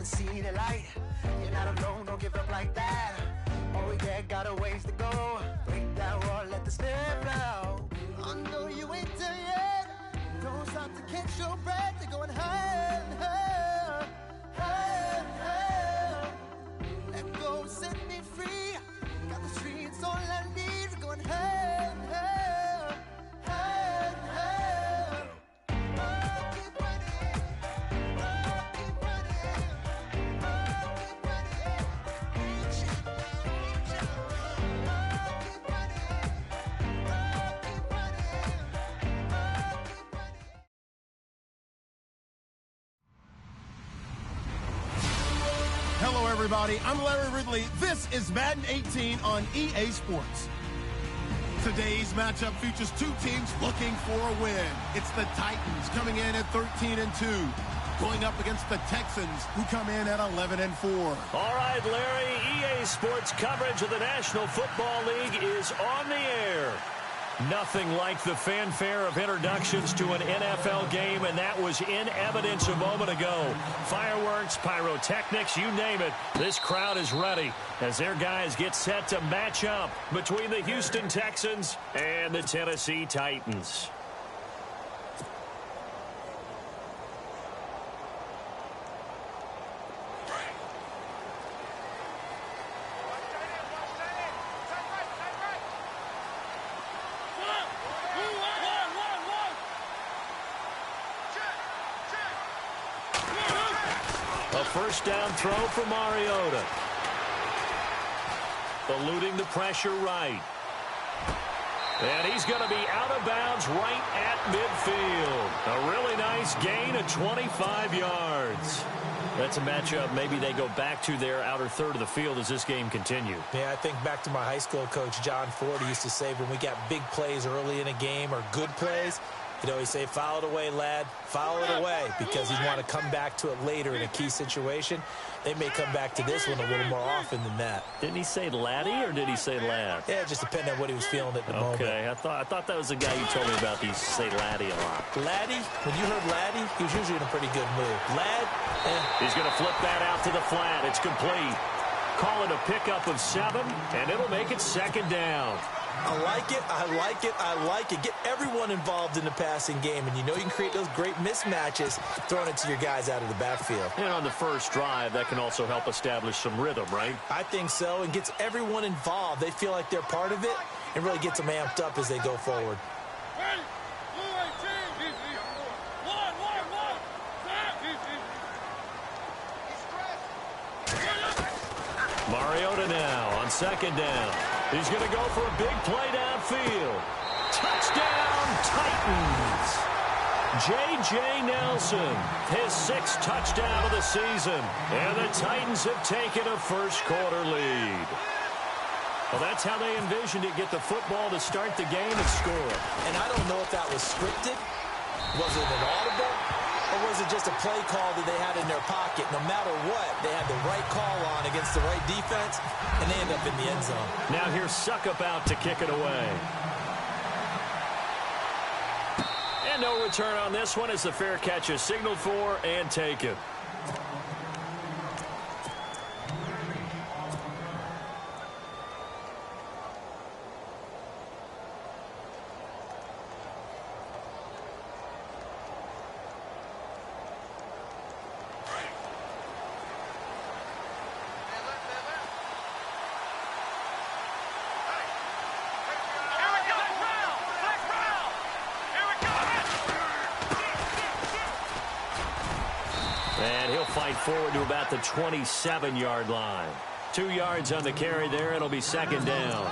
see the light. You're not alone, don't give up like that. Oh yeah, got a ways to go. Break that wall, let the spirit flow. I know you ain't done yet. Don't stop to catch your breath. You're going higher and higher, higher and higher. Let go, set me free. Got the streets all I need. We're going higher and higher, higher and higher. Oh, keep running. Oh, keep running. Oh, keep running. Reach out, reach out. Oh, keep running. Oh, keep running. Oh, keep running. Hello, everybody. I'm Larry Ridley. This is Madden 18 on EA Sports. Today's matchup features two teams looking for a win. It's the Titans coming in at 13-2, going up against the Texans, who come in at 11-4. All right, Larry, EA Sports coverage of the National Football League is on the air. Nothing like the fanfare of introductions to an NFL game, and that was in evidence a moment ago. Fireworks, pyrotechnics, you name it. This crowd is ready as their guys get set to match up between the Houston Texans and the Tennessee Titans. A first down throw for Mariota. Eluding the pressure right. And he's going to be out of bounds right at midfield. A really nice gain of 25 yards. That's a matchup maybe they go back to their outer third of the field as this game continues. Yeah, I think back to my high school coach, John Ford. He used to say when we got big plays early in a game or good plays, he'd always say, foul it away, lad. Foul it away, because he'd want to come back to it later in a key situation. They may come back to this one a little more often than that. Didn't he say laddie or did he say lad? Yeah, it just depended on what he was feeling at the moment. Okay, I thought that was the guy you told me about. He used to say laddie a lot. Laddie, when you heard laddie, he was usually in a pretty good mood. Lad, He's going to flip that out to the flat. It's complete. Call it a pickup of 7, and it'll make it second down. I like it, I like it, I like it. Get everyone involved in the passing game, and you know you can create those great mismatches throwing it to your guys out of the backfield. And on the first drive, that can also help establish some rhythm, right? I think so, and gets everyone involved. They feel like they're part of it, and really gets them amped up as they go forward. Mariota now on second down. He's going to go for a big play downfield. Touchdown, Titans. J.J. Nelson, his 6th touchdown of the season. And the Titans have taken a first-quarter lead. Well, that's how they envisioned it, get the football to start the game and score. And I don't know if that was scripted. Was it an audible? Or was it just a play call that they had in their pocket? No matter what, they had the right call on against the right defense, and they end up in the end zone. Now here's Suckup out to kick it away. And no return on this one as the fair catch is signaled for and taken. And he'll fight forward to about the 27-yard line. 2 yards on the carry there. It'll be second down.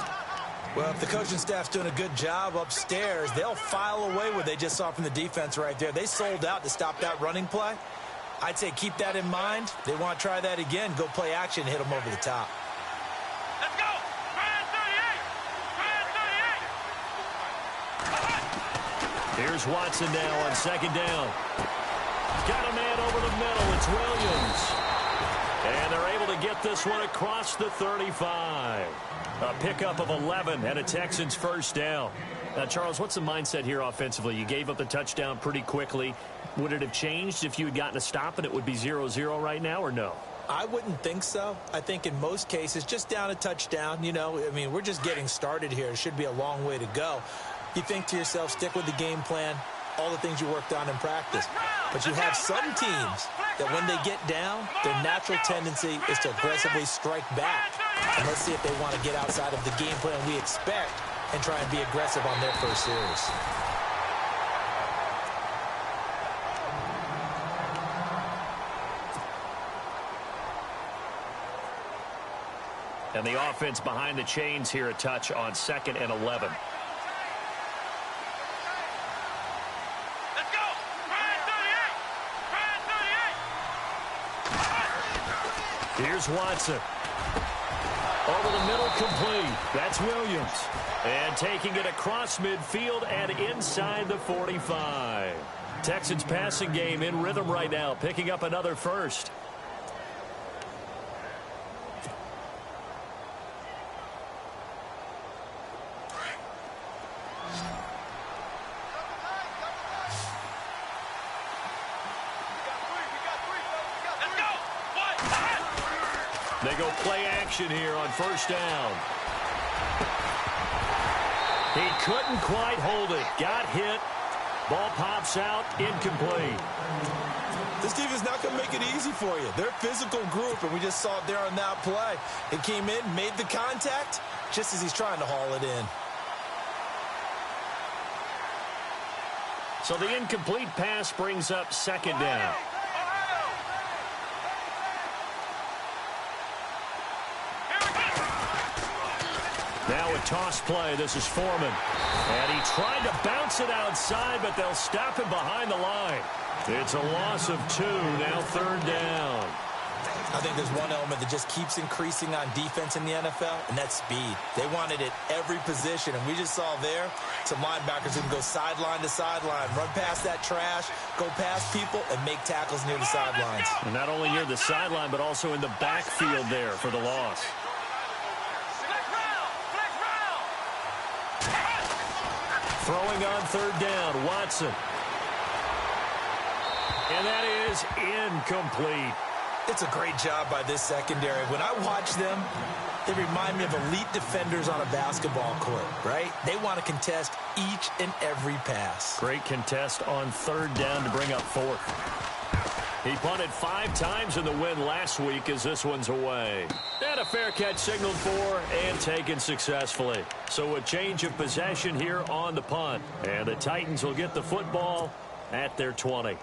Well, if the coaching staff's doing a good job upstairs, they'll file away what they just saw from the defense right there. They sold out to stop that running play. I'd say keep that in mind. They want to try that again. Go play action and hit them over the top. Let's go! Ryan 38! Here's Watson now on second down. Got a man over the middle. It's Williams. And they're able to get this one across the 35. A pickup of 11 and a Texans first down. Now, Charles, what's the mindset here offensively? You gave up the touchdown pretty quickly. Would it have changed if you had gotten a stop and it would be 0-0 right now, or no? I wouldn't think so. I think in most cases, just down a touchdown, I mean, we're just getting started here. It should be a long way to go. You think to yourself, stick with the game plan, all the things you worked on in practice. But you have some teams that when they get down, their natural tendency is to aggressively strike back. And let's see if they want to get outside of the game plan we expect and try and be aggressive on their first series. And the offense behind the chains here, a touch on 2nd and 11. Let's go! Ryan 38! Ryan 38! Here's Watson. Over the middle, complete. That's Williams. And taking it across midfield and inside the 45. Texans passing game in rhythm right now, picking up another first. They go play action here on first down. He couldn't quite hold it. Got hit. Ball pops out. Incomplete. This defense not going to make it easy for you. They're a physical group, and we just saw it there on that play. It came in, made the contact, just as he's trying to haul it in. So the incomplete pass brings up 2nd down. Now a toss play. This is Foreman. And he tried to bounce it outside, but they'll stop him behind the line. It's a loss of 2. Now 3rd down. I think there's one element that just keeps increasing on defense in the NFL, and that's speed. They want it at every position, and we just saw there some linebackers who can go sideline to sideline, run past that trash, go past people, and make tackles near the sidelines. And not only near the sideline, but also in the backfield there for the loss. Throwing on 3rd down, Watson. And that is incomplete. It's a great job by this secondary. When I watch them, they remind me of elite defenders on a basketball court, right? They want to contest each and every pass. Great contest on 3rd down to bring up 4th. He punted 5 times in the win last week as this one's away. And a fair catch signaled for and taken successfully. So a change of possession here on the punt. And the Titans will get the football at their 20.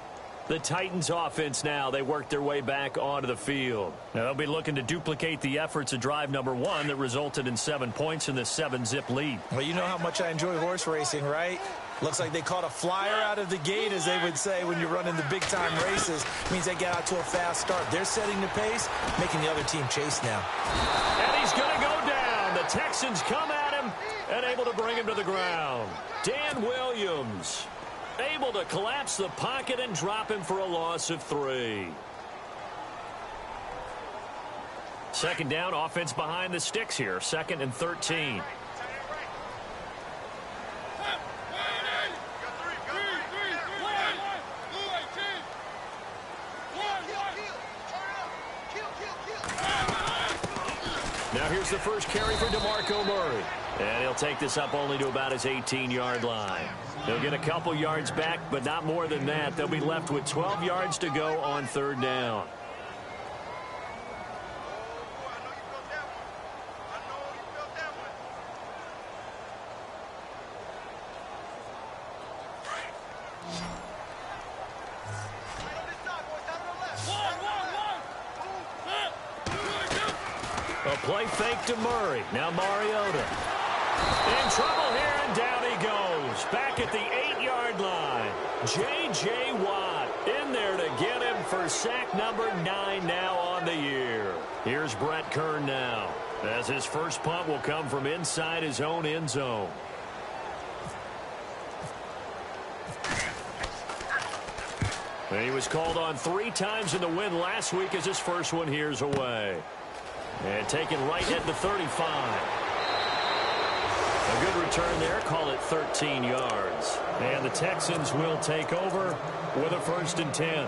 The Titans offense now, they work their way back onto the field. Now they'll be looking to duplicate the efforts of drive number 1 that resulted in 7 points in the 7-zip lead. Well, you know how much I enjoy horse racing, right? Looks like they caught a flyer out of the gate, as they would say when you're running the big-time races. Means they get out to a fast start. They're setting the pace, making the other team chase now. And he's going to go down. The Texans come at him and able to bring him to the ground. Dan Williams able to collapse the pocket and drop him for a loss of 3. 2nd down, offense behind the sticks here. 2nd and 13. Now here's the first carry for DeMarco Murray. And he'll take this up only to about his 18-yard line. He'll get a couple yards back, but not more than that. They'll be left with 12 yards to go on 3rd down. A play fake to Murray. Now Mariota. In trouble here, and down he goes. Back at the 8-yard line. J.J. Watt in there to get him for sack number 9 now on the year. Here's Brett Kern now, as his first punt will come from inside his own end zone. And he was called on 3 times in the win last week, as his first one here's away. And taken right at the 35. A good return there. Call it 13 yards. And the Texans will take over with a 1st and 10.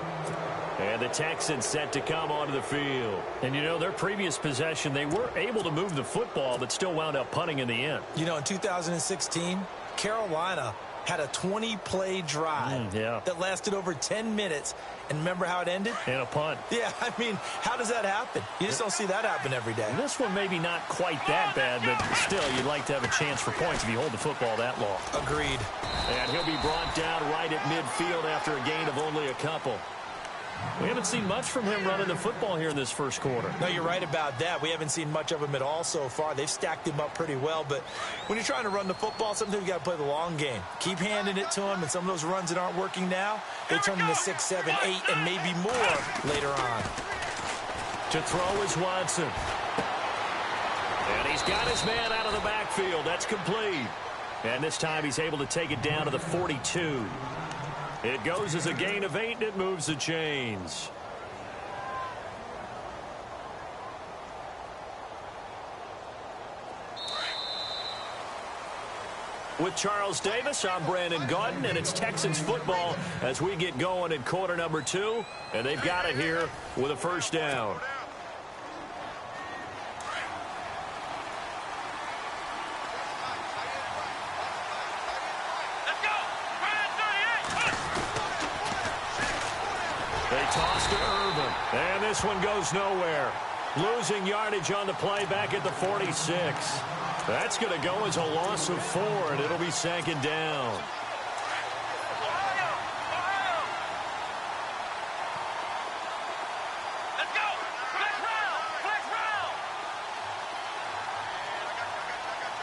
And the Texans set to come onto the field. And, you know, their previous possession, they were able to move the football, but still wound up punting in the end. You know, in 2016, Carolina had a 20-play drive that lasted over 10 minutes. And remember how it ended? And a punt. Yeah, I mean, how does that happen? You just don't see that happen every day. This one maybe not quite that bad, but still, you'd like to have a chance for points if you hold the football that long. Agreed. And he'll be brought down right at midfield after a gain of only a couple. We haven't seen much from him running the football here in this first quarter. No, you're right about that. We haven't seen much of him at all so far. They've stacked him up pretty well, but when you're trying to run the football, sometimes you got to play the long game. Keep handing it to him, and some of those runs that aren't working now, they turn into 6, 7, 8, and maybe more later on. To throw is Watson. And he's got his man out of the backfield. That's complete. And this time he's able to take it down to the 42. It goes as a gain of 8, and it moves the chains. With Charles Davis, I'm Brandon Gaudin, and it's Texans football as we get going in quarter number 2. And they've got it here with a 1st down. They toss to Irvin, and this one goes nowhere. Losing yardage on the play back at the 46. That's going to go as a loss of 4, and it'll be 2nd down. Let's go! Flex round! Flex round!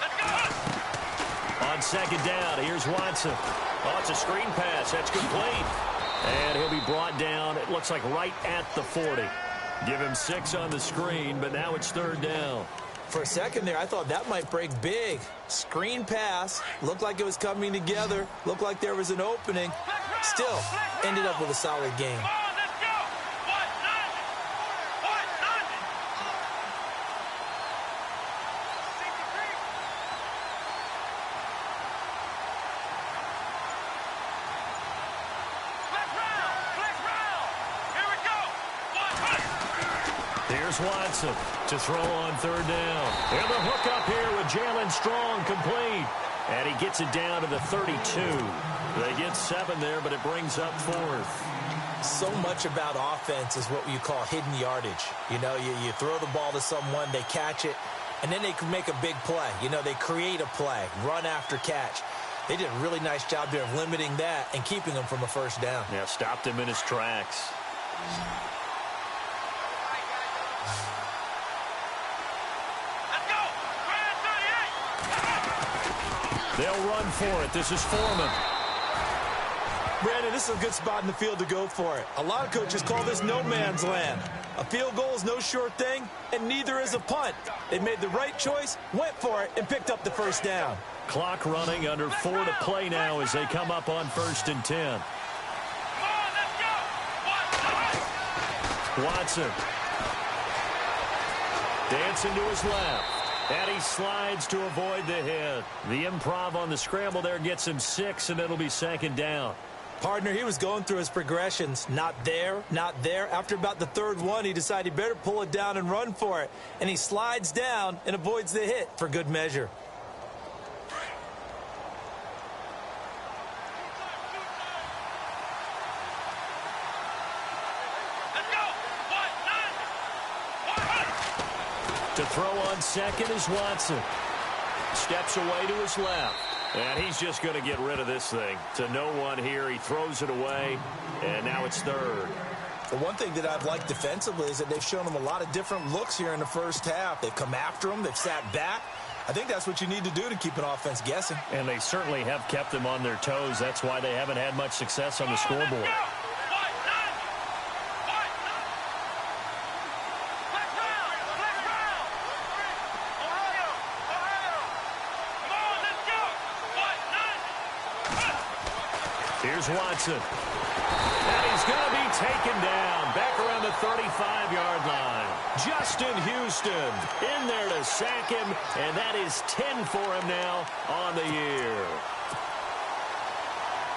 Let's go! On 2nd down, here's Watson. Oh, it's a screen pass. That's complete. And he'll be brought down, it looks like right at the 40. Give him 6 on the screen, but now it's 3rd down. For a second there, I thought that might break big. Screen pass. Looked like it was coming together. Looked like there was an opening. Still, ended up with a solid game. Here's Watson to throw on 3rd down. And the hook up here with Jalen Strong complete. And he gets it down to the 32. They get 7 there, but it brings up 4th. So much about offense is what you call hidden yardage. You know, you throw the ball to someone, they catch it, and then they can make a big play. You know, they create a play, run after catch. They did a really nice job there of limiting that and keeping him from a 1st down. Yeah, stopped him in his tracks. They'll run for it. This is Foreman. Brandon, this is a good spot in the field to go for it. A lot of coaches call this no man's land. A field goal is no sure thing, and neither is a punt. They made the right choice, went for it, and picked up the 1st down. Clock running, under 4 to play now as they come up on 1st and 10. Watson. Dancing to his left. And he slides to avoid the hit. The improv on the scramble there gets him 6, and it'll be 2nd down. Partner, he was going through his progressions. Not there, not there. After about the 3rd one, he decided he better pull it down and run for it. And he slides down and avoids the hit for good measure. To throw on 2nd is Watson. Steps away to his left. And he's just going to get rid of this thing. To no one here. He throws it away. And now it's 3rd. The one thing that I've liked defensively is that they've shown him a lot of different looks here in the 1st half. They've come after him. They've sat back. I think that's what you need to do to keep an offense guessing. And they certainly have kept them on their toes. That's why they haven't had much success on the scoreboard. Here's Watson. And he's going to be taken down back around the 35-yard line. Justin Houston in there to sack him, and that is 10 for him now on the year.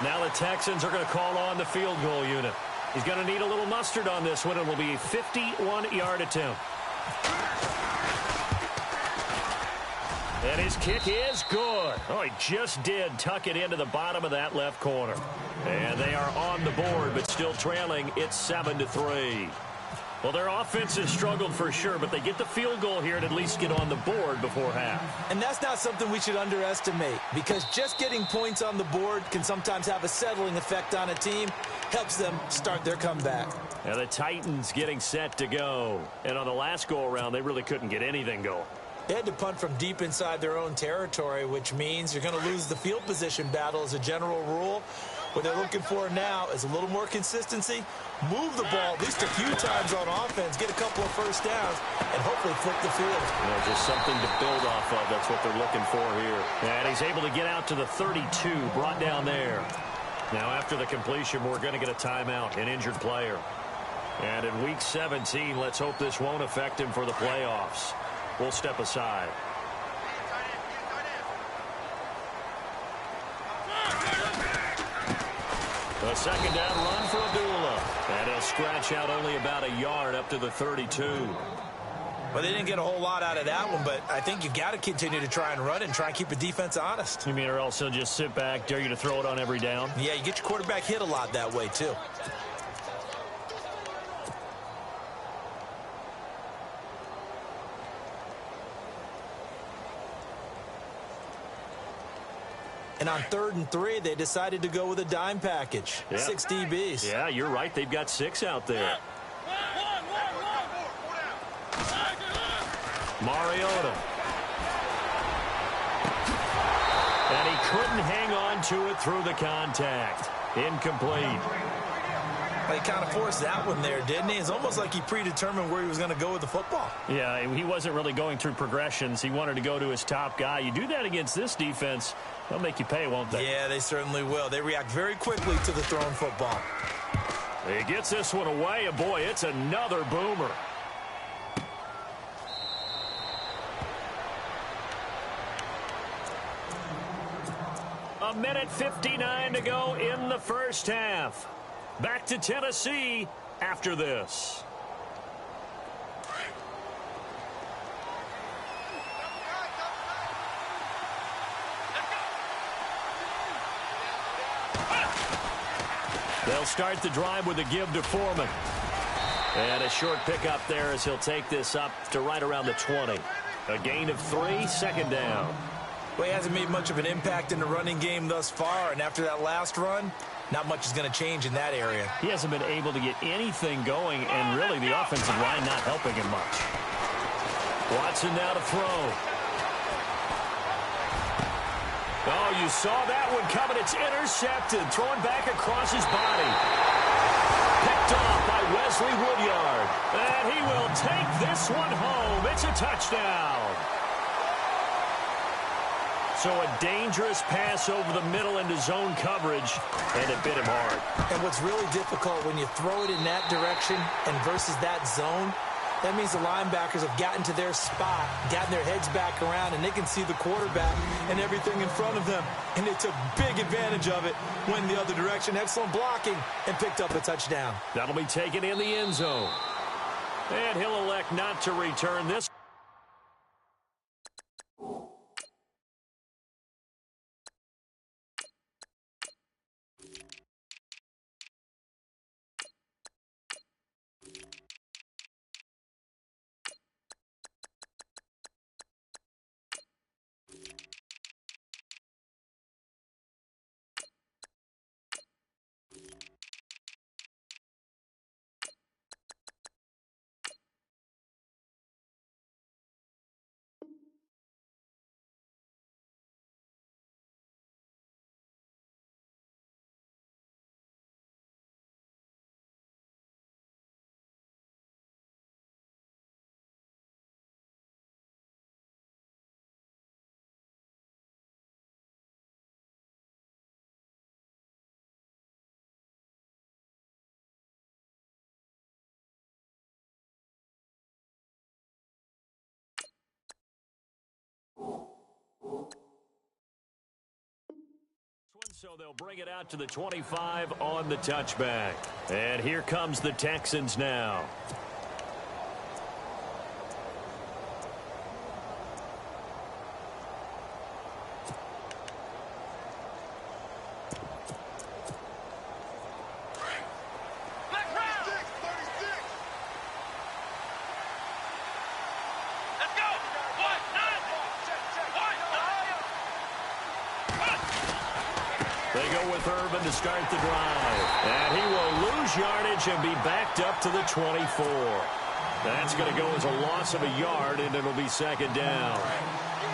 Now the Texans are going to call on the field goal unit. He's going to need a little mustard on this one. It will be a 51-yard attempt. And his kick is good. Oh, he just did tuck it into the bottom of that left corner. And they are on the board, but still trailing. It's 7-3. Well, their offense has struggled for sure, but they get the field goal here and at least get on the board before half. And that's not something we should underestimate, because just getting points on the board can sometimes have a settling effect on a team. Helps them start their comeback. Now the Titans getting set to go. And on the last go-around, they really couldn't get anything going. They had to punt from deep inside their own territory, which means you're going to lose the field position battle as a general rule. What they're looking for now is a little more consistency, move the ball at least a few times on offense, get a couple of first downs, and hopefully flip the field. You know, just something to build off of. That's what they're looking for here. And he's able to get out to the 32, brought down there. Now after the completion, we're going to get a timeout, an injured player. And in Week 17, let's hope this won't affect him for the playoffs. We'll step aside. A second down run for Abdullah. And he'll scratch out only about a yard up to the 32. Well, they didn't get a whole lot out of that one, but I think you've got to continue to try and run and try and keep the defense honest. You mean, or else he'll just sit back, dare you to throw it on every down? Yeah, you get your quarterback hit a lot that way, too. And on 3rd and 3, they decided to go with a dime package. Yeah. 6 DBs. Yeah, you're right. They've got 6 out there. Mariota. And he couldn't hang on to it through the contact. Incomplete. Well, he kind of forced that one there, didn't he? It's almost like he predetermined where he was going to go with the football. Yeah, he wasn't really going through progressions. He wanted to go to his top guy. You do that against this defense, they'll make you pay, won't they? Yeah, they certainly will. They react very quickly to the thrown football. He gets this one away, and boy, it's another boomer. A minute 59 to go in the first half. Back to Tennessee after this. They'll start the drive with a give to Foreman. And a short pickup there as he'll take this up to right around the 20. A gain of 3, second down. Well, he hasn't made much of an impact in the running game thus far, and after that last run, not much is going to change in that area. He hasn't been able to get anything going, and really the offensive line not helping him much. Watson now to throw. Oh, you saw that one coming. It's intercepted. Thrown back across his body. Picked off by Wesley Woodyard. And he will take this one home. It's a touchdown. So a dangerous pass over the middle into zone coverage, and it bit him hard. And what's really difficult when you throw it in that direction and versus that zone, that means the linebackers have gotten to their spot, gotten their heads back around, and they can see the quarterback and everything in front of them. And they took big advantage of it, went the other direction. Excellent blocking, and picked up a touchdown. That'll be taken in the end zone. And he'll elect not to return this. So they'll bring it out to the 25 on the touchback. And here comes the Texans now. They go with Urban to start the drive. And he will lose yardage and be backed up to the 24. That's going to go as a loss of a yard, and it'll be second down.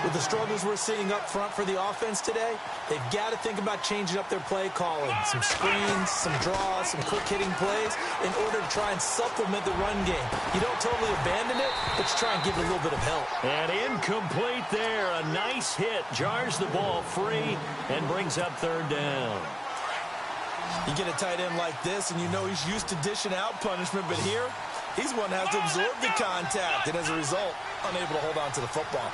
With the struggles we're seeing up front for the offense today, they've got to think about changing up their play calling. Some screens, some draws, some quick-hitting plays in order to try and supplement the run game. You don't totally abandon it, but you try and give it a little bit of help. And incomplete there. A nice hit. Jars the ball free and brings up third down. You get a tight end like this, and you know he's used to dishing out punishment, but here, he's one that has to absorb the contact, and as a result, unable to hold on to the football.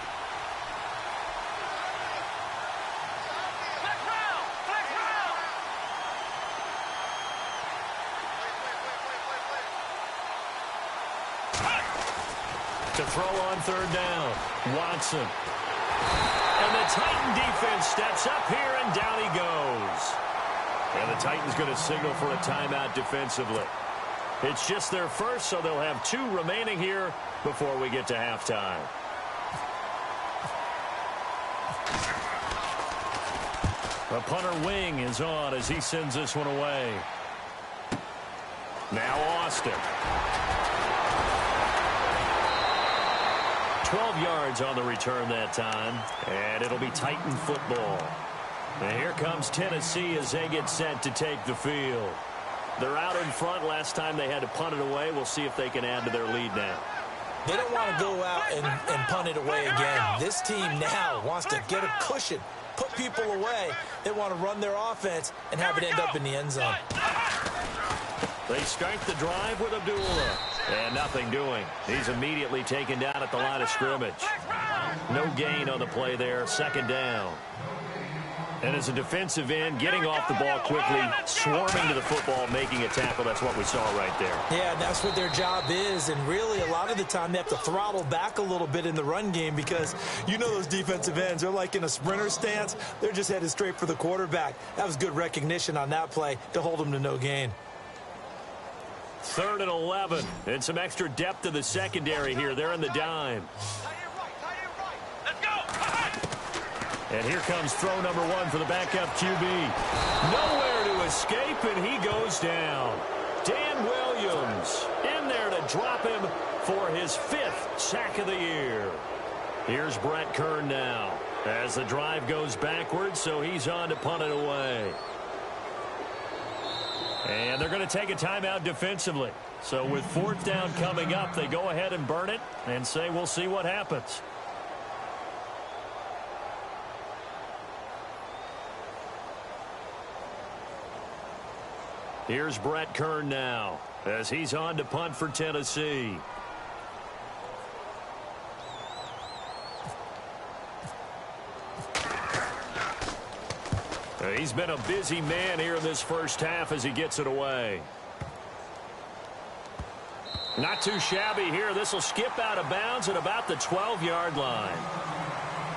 To throw on third down, Watson. And the Titan defense steps up here, and down he goes. And the Titans going to signal for a timeout defensively. It's just their first, so they'll have 2 remaining here before we get to halftime. The punter wing is on as he sends this one away. Now Austin. 12 yards on the return that time, and it'll be Titan football. And here comes Tennessee as they get set to take the field. They're out in front. Last time they had to punt it away. We'll see if they can add to their lead now. They don't want to go out and punt it away again. This team now wants to get a cushion, put people away. They want to run their offense and have it end up in the end zone. They start the drive with Abdullah. And nothing doing. He's immediately taken down at the line of scrimmage. No gain on the play there. Second down. And as a defensive end, getting off the ball quickly, swarming to the football, making a tackle. That's what we saw right there. Yeah, that's what their job is. And really, a lot of the time, they have to throttle back a little bit in the run game because you know those defensive ends, they're like in a sprinter stance. They're just headed straight for the quarterback. That was good recognition on that play to hold them to no gain. 3rd and 11. And some extra depth to the secondary here. They're in the dime. Let's go. And here comes throw number 1 for the backup QB. Nowhere to escape, and he goes down. Dan Williams in there to drop him for his 5th sack of the year. Here's Brett Kern now as the drive goes backwards, so he's on to punt it away. And they're going to take a timeout defensively. So with 4th down coming up, they go ahead and burn it and say we'll see what happens. Here's Brett Kern now as he's on to punt for Tennessee. He's been a busy man here in this first half as he gets it away. Not too shabby here. This will skip out of bounds at about the 12-yard line.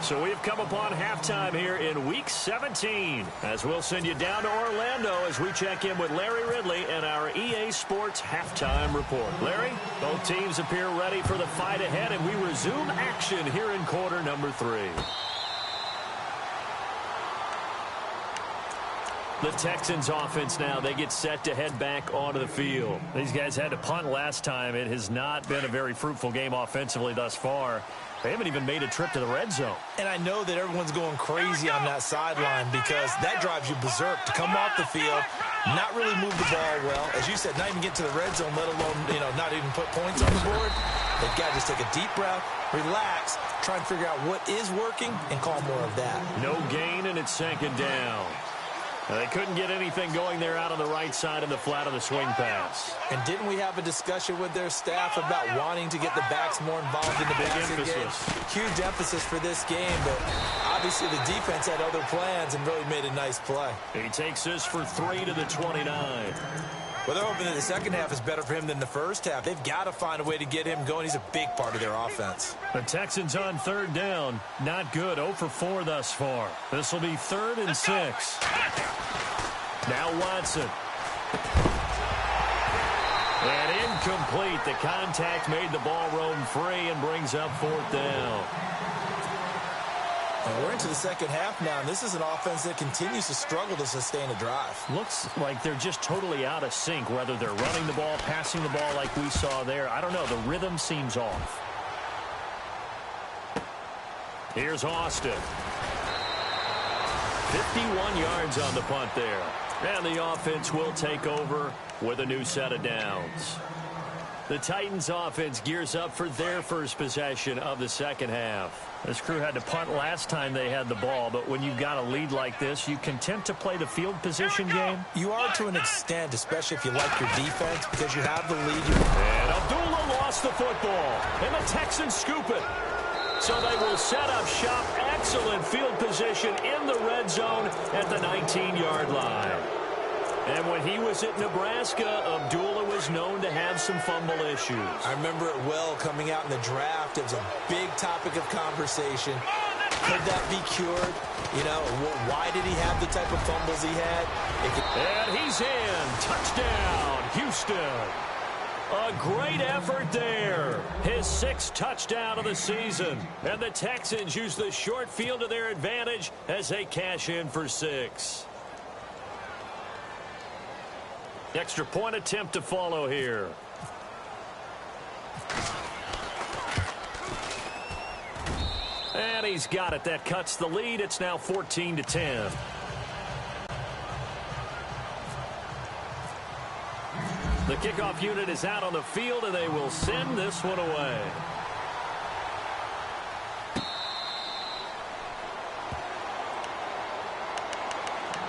So we've come upon halftime here in Week 17 as we'll send you down to Orlando as we check in with Larry Ridley and our EA Sports Halftime Report. Larry, both teams appear ready for the fight ahead, and we resume action here in quarter number 3. The Texans offense now, they get set to head back onto the field. These guys had to punt last time. It has not been a very fruitful game offensively thus far. They haven't even made a trip to the red zone. And I know that everyone's going crazy on that sideline because that drives you berserk to come off the field, not really move the ball well. As you said, not even get to the red zone, let alone, not even put points on the board. They've got to just take a deep breath, relax, try and figure out what is working, and call more of that. No gain, and it's second down. They couldn't get anything going there out on the right side of the flat of the swing pass. And didn't we have a discussion with their staff about wanting to get the backs more involved in the passing game? Huge emphasis for this game, but obviously the defense had other plans and really made a nice play. He takes this for 3 to the 29. Well, they're hoping that the second half is better for him than the first half. They've got to find a way to get him going. He's a big part of their offense. The Texans on third down. Not good. 0 for 4 thus far. This will be 3rd and 6. Now Watson. And incomplete. The contact made the ball roam free and brings up 4th down. And we're into the second half now, and this is an offense that continues to struggle to sustain a drive. Looks like they're just totally out of sync, whether they're running the ball, passing the ball like we saw there. I don't know. The rhythm seems off. Here's Austin. 51 yards on the punt there. And the offense will take over with a new set of downs. The Titans offense gears up for their first possession of the second half. This crew had to punt last time they had the ball, but when you've got a lead like this, you content to play the field position game? You are to an extent, especially if you like your defense, because you have the lead. And Abdullah lost the football, and the Texans scoop it. So they will set up shop. Excellent field position in the red zone at the 19-yard line. And when he was at Nebraska, Abdullah was known to have some fumble issues. I remember it well coming out in the draft. It was a big topic of conversation. Could that be cured? You know, why did he have the type of fumbles he had? And he's in. Touchdown, Houston. A great effort there. His 6th touchdown of the season. And the Texans use the short field to their advantage as they cash in for 6. Extra point attempt to follow here. And he's got it. That cuts the lead. It's now 14-10. The kickoff unit is out on the field, and they will send this one away.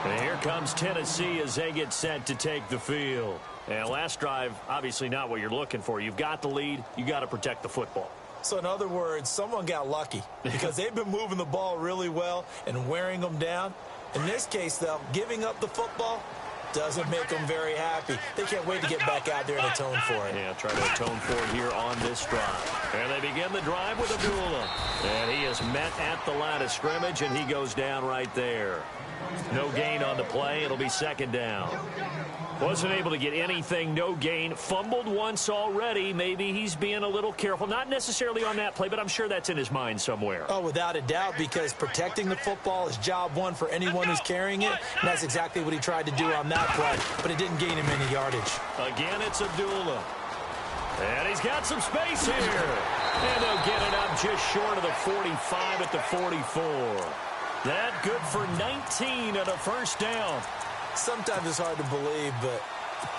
And here comes Tennessee as they get set to take the field. And last drive, obviously not what you're looking for. You've got the lead. You got to protect the football. So in other words, someone got lucky because they've been moving the ball really well and wearing them down. In this case, though, giving up the football doesn't make them very happy. They can't wait to get back out there and atone for it. Yeah, try to atone for it here on this drive. And they begin the drive with Abdullah. And he is met at the line of scrimmage, and he goes down right there. No gain on the play. It'll be 2nd down. Wasn't able to get anything. No gain. Fumbled once already. Maybe he's being a little careful. Not necessarily on that play, but I'm sure that's in his mind somewhere. Oh, without a doubt, because protecting the football is job one for anyone who's carrying it. And that's exactly what he tried to do on that play, but it didn't gain him any yardage. Again, it's Abdullah. And he's got some space here. And they'll get it up just short of the 45 at the 44. That good for 19 at a first down. Sometimes it's hard to believe, but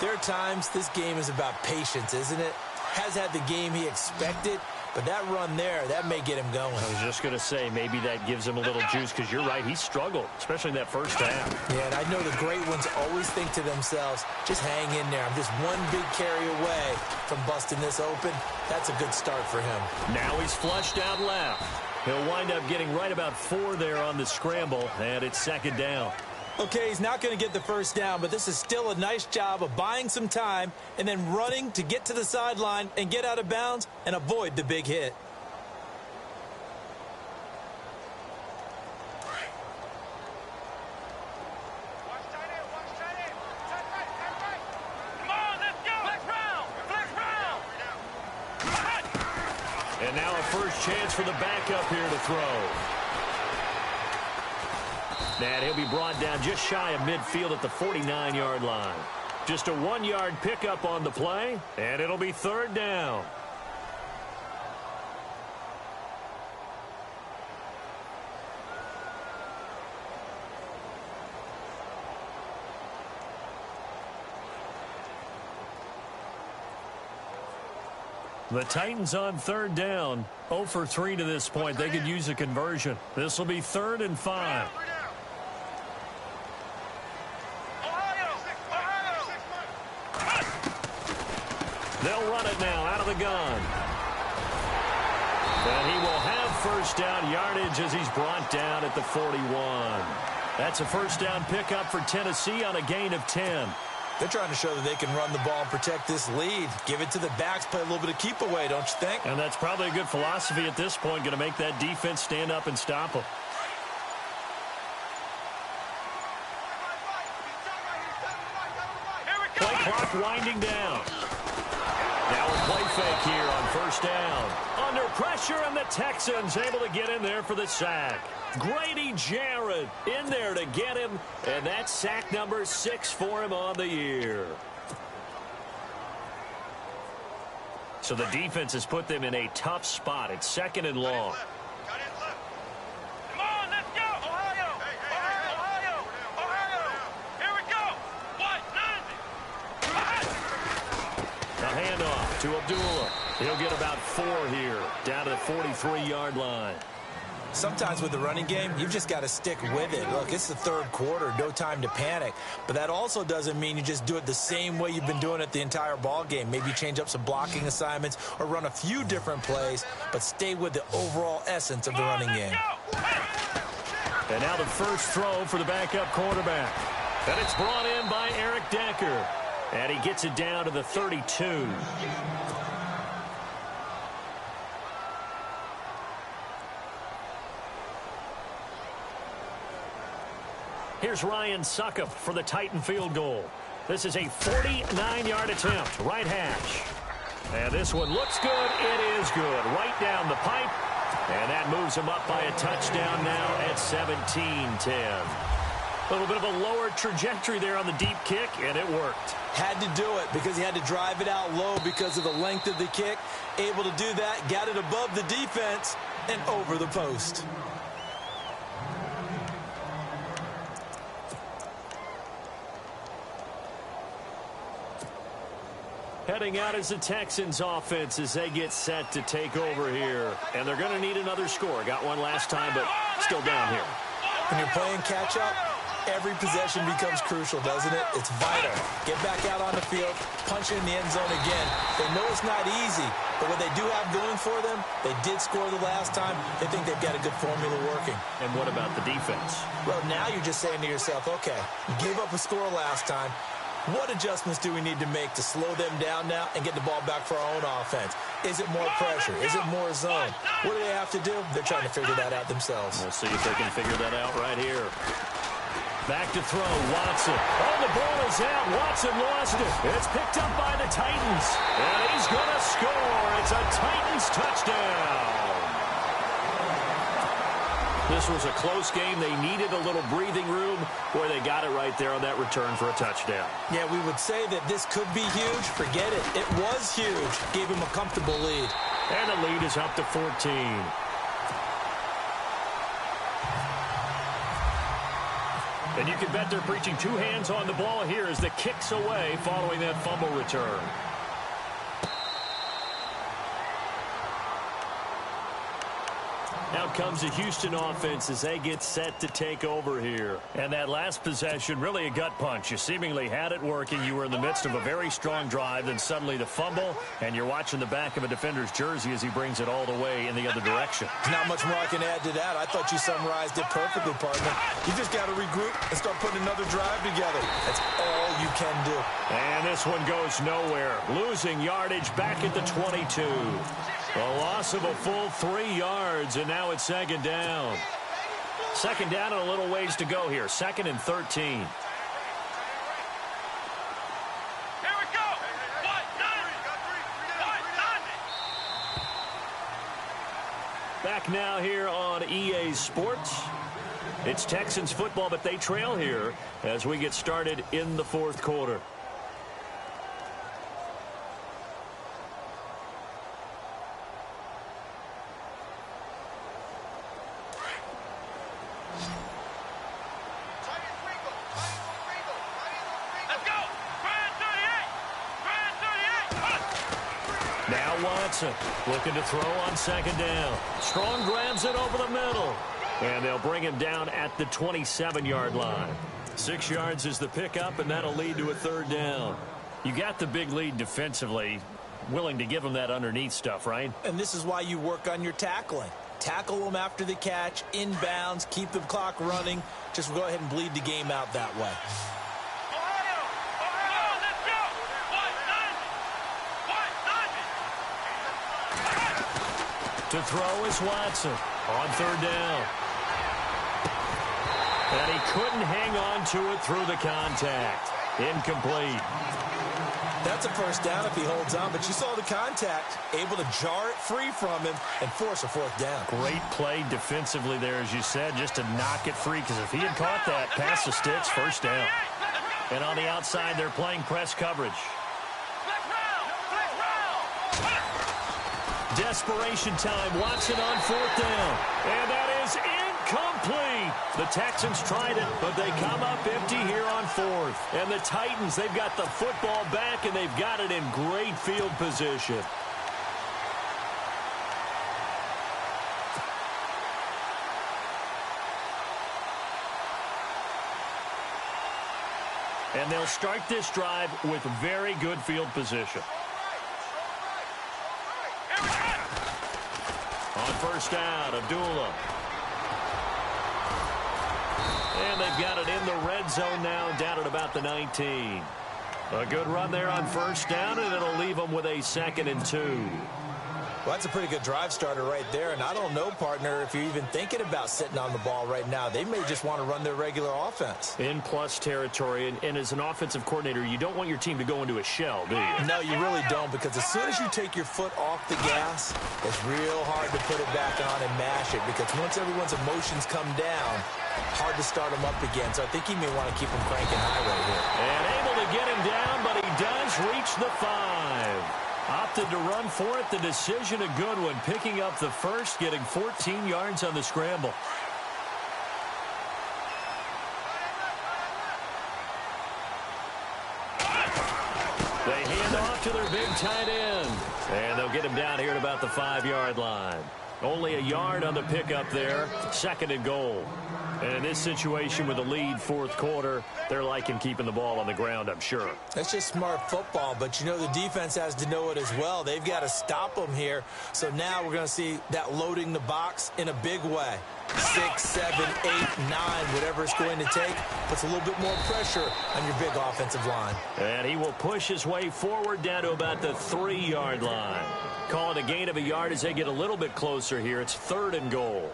there are times this game is about patience, isn't it? Has had the game he expected, but that run there, that may get him going. I was just going to say, maybe that gives him a little juice, because you're right, he struggled, especially in that first half. Yeah, and I know the great ones always think to themselves, just hang in there. I'm just one big carry away from busting this open. That's a good start for him. Now he's flushed out left. He'll wind up getting right about 4 there on the scramble, and it's 2nd down. Okay, he's not going to get the first down, but this is still a nice job of buying some time and then running to get to the sideline and get out of bounds and avoid the big hit. And now a first chance for the backup here to throw. And he'll be brought down just shy of midfield at the 49-yard line. Just a 1-yard pickup on the play, and it'll be 3rd down. The Titans on 3rd down. 0 for 3 to this point. They could use a conversion. This will be 3rd and 5. They'll run it now out of the gun. And he will have first down yardage as he's brought down at the 41. That's a first down pickup for Tennessee on a gain of 10. They're trying to show that they can run the ball and protect this lead. Give it to the backs, play a little bit of keep away, don't you think? And that's probably a good philosophy at this point, going to make that defense stand up and stop them. Play clock winding down. Now a play fake here on first down. Under pressure, and the Texans able to get in there for the sack. Grady Jarrett in there to get him, and that's sack number 6 for him on the year. So the defense has put them in a tough spot. It's 2nd and long. Come on, let's go! Ohio! Ohio! Ohio! Here we go! What? A handoff to Abdullah. He'll get about 4 here, down to the 43-yard line. Sometimes with the running game, you've just got to stick with it. Look, it's the 3rd quarter, no time to panic. But that also doesn't mean you just do it the same way you've been doing it the entire ball game. Maybe change up some blocking assignments or run a few different plays, but stay with the overall essence of the running game. And now the first throw for the backup quarterback. And it's brought in by Eric Decker. And he gets it down to the 32. Here's Ryan Suckup for the Titan field goal. This is a 49-yard attempt, right hash. And this one looks good. It is good. Right down the pipe. And that moves him up by a touchdown now at 17-10. A little bit of a lower trajectory there on the deep kick, and it worked. Had to do it because he had to drive it out low because of the length of the kick. Able to do that, got it above the defense and over the post. Heading out is the Texans offense as they get set to take over here. And they're going to need another score. Got one last time, but still down here. When you're playing catch-up, every possession becomes crucial, doesn't it? It's vital. Get back out on the field, punch it in the end zone again. They know it's not easy, but what they do have going for them, they did score the last time. They think they've got a good formula working. And what about the defense? Well, now you're just saying to yourself, okay, gave up a score last time. What adjustments do we need to make to slow them down now and get the ball back for our own offense? Is it more pressure? Is it more zone? What do they have to do? They're trying to figure that out themselves. We'll see if they can figure that out right here. Back to throw, Watson. Oh, the ball is out. Watson lost it. It's picked up by the Titans. And he's going to score. It's a Titans touchdown. This was a close game. They needed a little breathing room. Boy, they got it right there on that return for a touchdown. Yeah, we would say that this could be huge. Forget it. It was huge. Gave him a comfortable lead. And the lead is up to 14. And you can bet they're preaching 2 hands on the ball here as the kick's away following that fumble return. Out comes the Houston offense as they get set to take over here. And that last possession, really a gut punch. You seemingly had it working. You were in the midst of a very strong drive, then suddenly the fumble, and you're watching the back of a defender's jersey as he brings it all the way in the other direction. There's not much more I can add to that. I thought you summarized it perfectly, partner. You just got to regroup and start putting another drive together. That's all you can do. And this one goes nowhere. Losing yardage back at the 22. A loss of a full 3 yards, and now it's 2nd down. 2nd down and a little ways to go here. 2nd and 13. Here we go! Back now here on EA Sports. It's Texans football, but they trail here as we get started in the 4th quarter. Looking to throw on 2nd down. Strong grabs it over the middle. And they'll bring him down at the 27-yard line. 6 yards is the pickup, and that'll lead to a 3rd down. You got the big lead defensively. willing to give them that underneath stuff, right? And this is why you work on your tackling. Tackle them after the catch, inbounds, keep the clock running. Just go ahead and bleed the game out that way. To throw is Watson on third down. And he couldn't hang on to it through the contact. Incomplete. That's a first down if he holds on, but you saw the contact, able to jar it free from him and force a fourth down. Great play defensively there, as you said, just to knock it free, because if he had caught that, past the sticks, first down. And on the outside, they're playing press coverage. Desperation time. Watson on fourth down. And that is incomplete. The Texans tried it, but they come up empty here on fourth. And the Titans, they've got the football back, and they've got it in great field position. And they'll start this drive with very good field position. On first down, Abdullah. And they've got it in the red zone now, down at about the 19. A good run there on first down, and it'll leave them with a 2nd and 2. Well, that's a pretty good drive starter right there. And I don't know, partner, if you're even thinking about sitting on the ball right now. They may just want to run their regular offense. In plus territory. And as an offensive coordinator, you don't want your team to go into a shell, do you? No, you really don't, because as soon as you take your foot off the gas, it's real hard to put it back on and mash it, because once everyone's emotions come down, hard to start them up again. So I think he may want to keep them cranking high right here. And able to get him down, but he does reach the 5. Opted to run for it. The decision a good one. Picking up the first, getting 14 yards on the scramble. They hand off to their big tight end. And they'll get him down here at about the 5-yard line. Only a yard on the pickup there. 2nd and goal. And in this situation with the lead fourth quarter, they're liking keeping the ball on the ground, I'm sure. That's just smart football, but you know the defense has to know it as well. They've got to stop them here. So now we're going to see that loading the box in a big way. 6, 7, 8, 9, whatever it's going to take, puts a little bit more pressure on your big offensive line. And he will push his way forward down to about the 3-yard line. Call it a gain of a yard as they get a little bit closer here. It's 3rd and goal.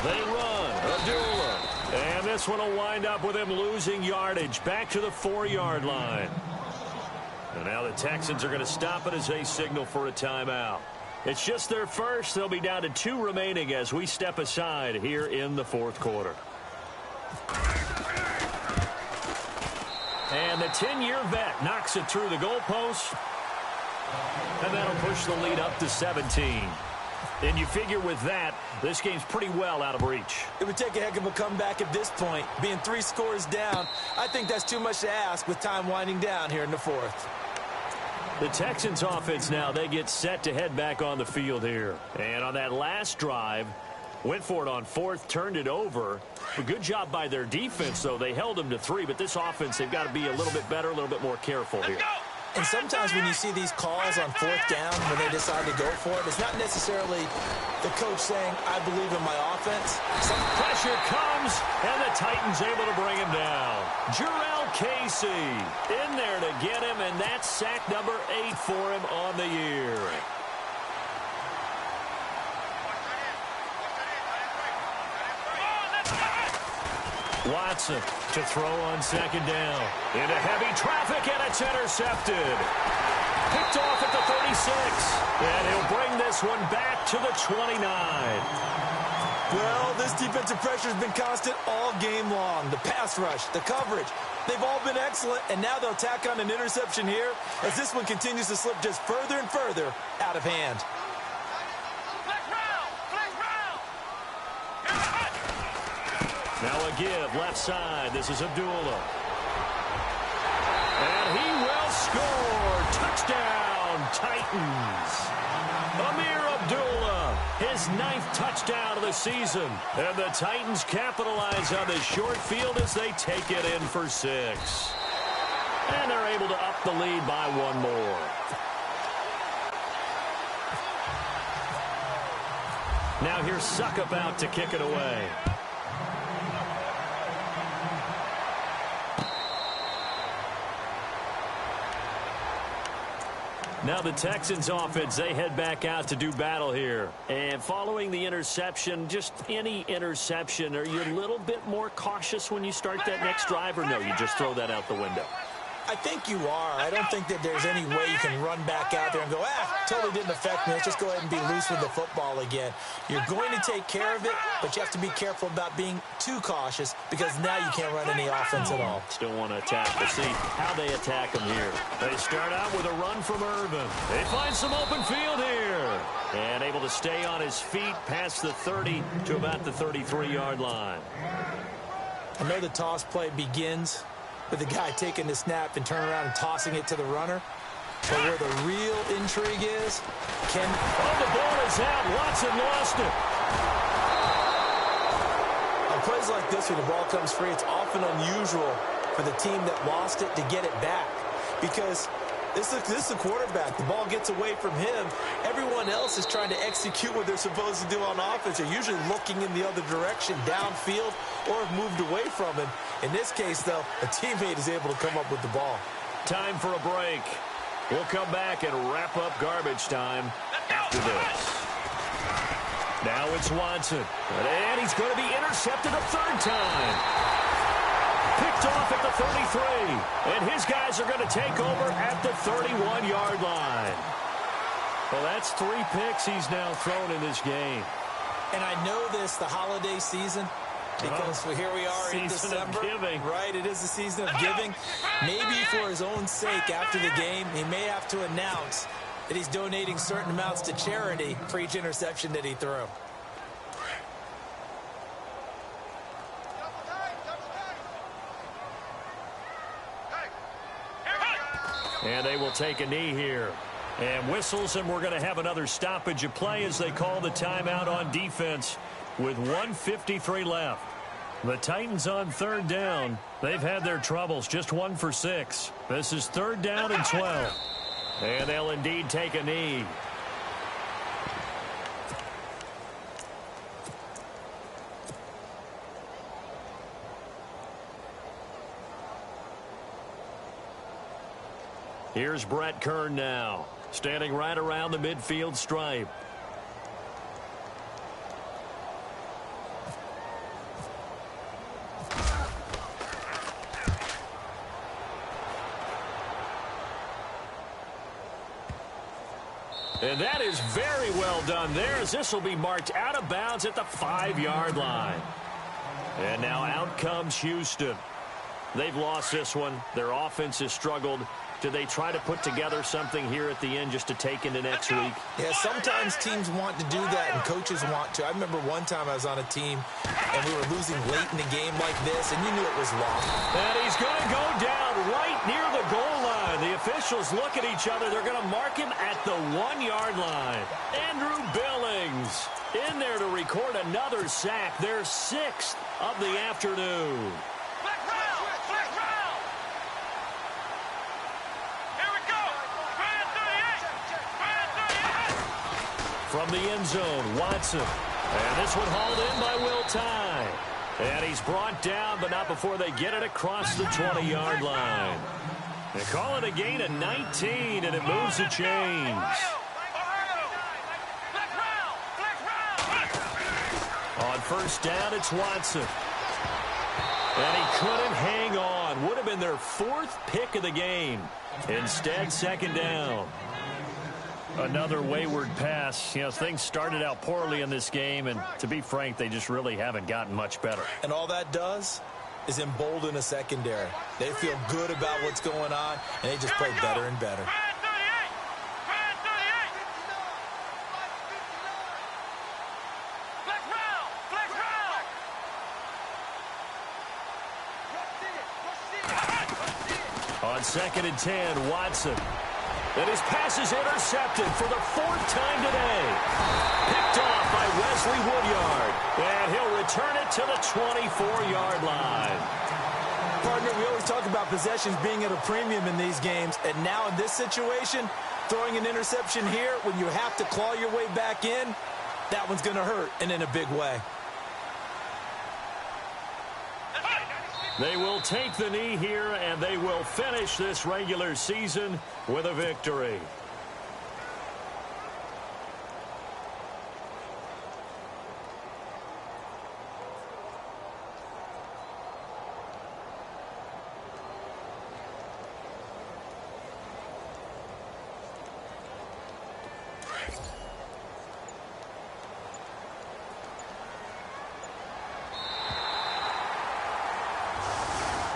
They run. Abdullah. And this one will wind up with him losing yardage. Back to the 4-yard line. And now the Texans are going to stop it as they signal for a timeout. It's just their first. They'll be down to 2 remaining as we step aside here in the fourth quarter. And the 10-year vet knocks it through the goalpost. And that'll push the lead up to 17. And you figure with that, this game's pretty well out of reach. It would take a heck of a comeback at this point. Being 3 scores down, I think that's too much to ask with time winding down here in the fourth. The Texans offense now, they get set to head back on the field here. And on that last drive, went for it on fourth, turned it over. A good job by their defense, though. They held them to 3, but this offense, they've got to be a little bit better, a little bit more careful here. And sometimes when you see these calls on fourth down, when they decide to go for it, it's not necessarily the coach saying, I believe in my offense. Some pressure comes, and the Titans able to bring him down. Jarrell Casey in there to get him, and that's sack number 8 for him on the year. Watson to throw on 2nd down. Into heavy traffic, and it's intercepted. Picked off at the 36. And he'll bring this one back to the 29. Well, this defensive pressure has been constant all game long. The pass rush, the coverage, they've all been excellent, and now they'll tack on an interception here as this one continues to slip just further and further out of hand. Now a give, left side. This is Abdullah. And he will will score. Touchdown, Titans. Amir Abdullah, his 9th touchdown of the season. And the Titans capitalize on this short field as they take it in for 6. And they're able to up the lead by 1 more. Now here's Suckup out to kick it away. Now the Texans offense, they head back out to do battle here. And following the interception, just any interception, are you a little bit more cautious when you start that next drive, or no, you just throw that out the window? I think you are. I don't think that there's any way you can run back out there and go, totally didn't affect me. Let's just go ahead and be loose with the football again. You're going to take care of it, but you have to be careful about being too cautious because now you can't run any offense at all. Still want to attack. We'll see how they attack them here. They start out with a run from Irvin. They find some open field here. And able to stay on his feet past the 30 to about the 33-yard line. I know the toss play begins with the guy taking the snap and turning around and tossing it to the runner. But where the real intrigue is, the ball is out. Watson lost it. On plays like this, when the ball comes free, it's often unusual for the team that lost it to get it back. Because this is the quarterback. The ball gets away from him. Everyone else is trying to execute what they're supposed to do on offense. They're usually looking in the other direction, downfield, or have moved away from him. In this case, though, a teammate is able to come up with the ball. Time for a break. We'll come back and wrap up garbage time after this. Now it's Watson. And he's going to be intercepted a 3rd time. Picked off at the 33. And his guys are going to take over at the 31-yard line. Well, that's 3 picks he's now thrown in this game. And I know this, the holiday season, because here we are in December. Right, it is the season of giving. Maybe for his own sake after the game, he may have to announce that he's donating certain amounts to charity for each interception that he threw. And they will take a knee here. And whistles, and we're going to have another stoppage of play as they call the timeout on defense with 1:53 left. The Titans on 3rd down. They've had their troubles, just 1 for 6. This is 3rd down and 12. And they'll indeed take a knee. Here's Brett Kern now, standing right around the midfield stripe. And that is very well done there, as this will be marked out of bounds at the 5-yard line. And now out comes Houston. They've lost this one. Their offense has struggled. Do they try to put together something here at the end just to take into next week? Yeah, sometimes teams want to do that and coaches want to. I remember one time I was on a team and we were losing late in the game like this, and you knew it was lost. And he's going to go down right near the goal line. The officials look at each other. They're going to mark him at the 1-yard line. Andrew Billings in there to record another sack, their 6th of the afternoon. From the end zone, Watson. And this one hauled in by Will Tye. And he's brought down, but not before they get it across the 20-yard line. They call it a gain of 19, and it moves the chains. On 1st down, it's Watson. And he couldn't hang on. Would have been their 4th pick of the game. Instead, 2nd down. Another wayward pass. You know, things started out poorly in this game, and to be frank, they just really haven't gotten much better. And all that does is embolden a secondary. They feel good about what's going on, and they just play better and better. On On 2nd and 10, Watson. And his pass is intercepted for the 4th time today. Picked off by Wesley Woodyard. And he'll return it to the 24-yard line. Partner, we always talk about possessions being at a premium in these games. And now in this situation, throwing an interception here when you have to claw your way back in, that one's going to hurt, and in a big way. They will take the knee here, and they will finish this regular season with a victory.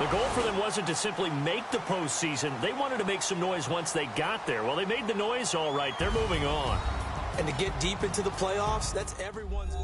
The goal for them wasn't to simply make the postseason. They wanted to make some noise once they got there. Well, they made the noise all right. They're moving on. And to get deep into the playoffs, that's everyone's...